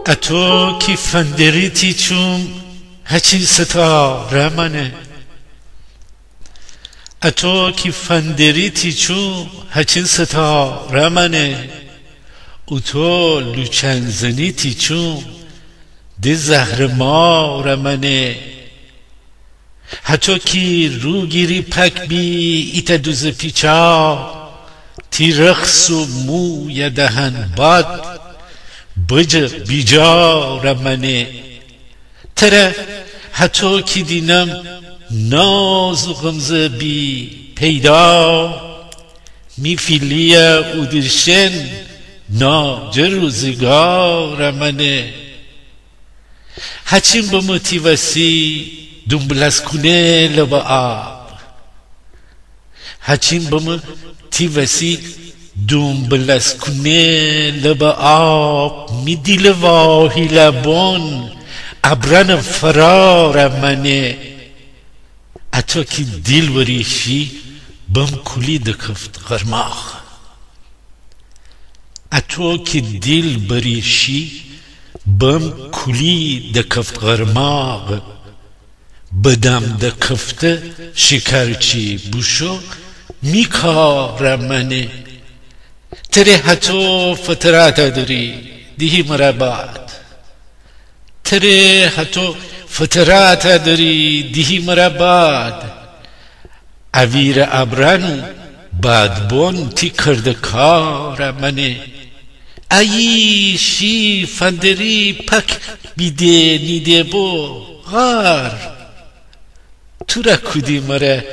اتو کی فندریتی چوم هچی ستا رمانه اتو کی فندریتی چوم هچی ستا رمانه او تو لوچنزنیتی چوم ده زهر ما رمانه حتی کی رو گیری پک بی ایت دوز پیچا تی رخص و موی دهن باد بج بیجا رمانه تره حتی کی دینم ناز و غمزه بی پیدا می فیلیا او درشن نا جروزگار منه هچین با موتیواسی دنبلس کنه لبا آب هچین با موتیواسی دنبلس کنه لبا آب می دیل واهی لبون ابرن فرار منه اتو کی دیل وریشی بم کلی دکفت غرماخ اتو کی دیل بریشی بم کلی دکفت غرماغ بدم دکفت شکرچی بوشو میکار منه تره حتو فترات داری دیهی مرابات تره حتو فترات داری دیهی مرابات اویر ابرانو بادبون تی کرده کار منه ایشی فندری پک بیده نیده بو غار تو را کدی مره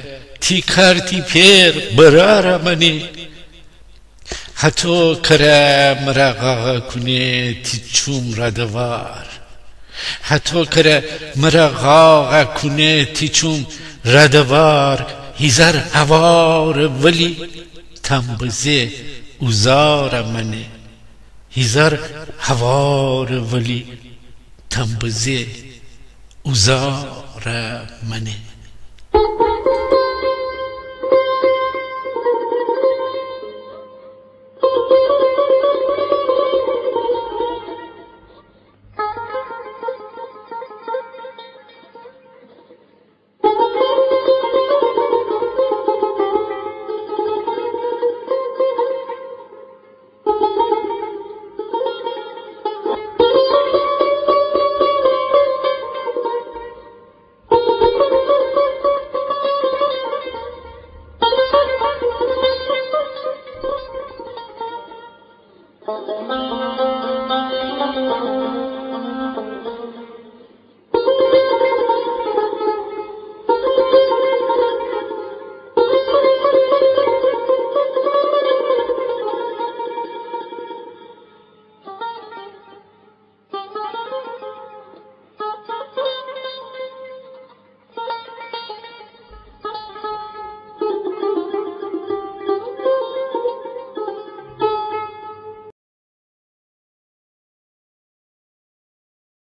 تی کارتی پیر برار منه حتی کره مرا غاغا کنه تی چوم را دوار حتی کره مرا غاغا کنه تی چوم را دوار هزار هوار ولی تنبزه اوزار منه هزار هوار ولی تنبزه اوزار منه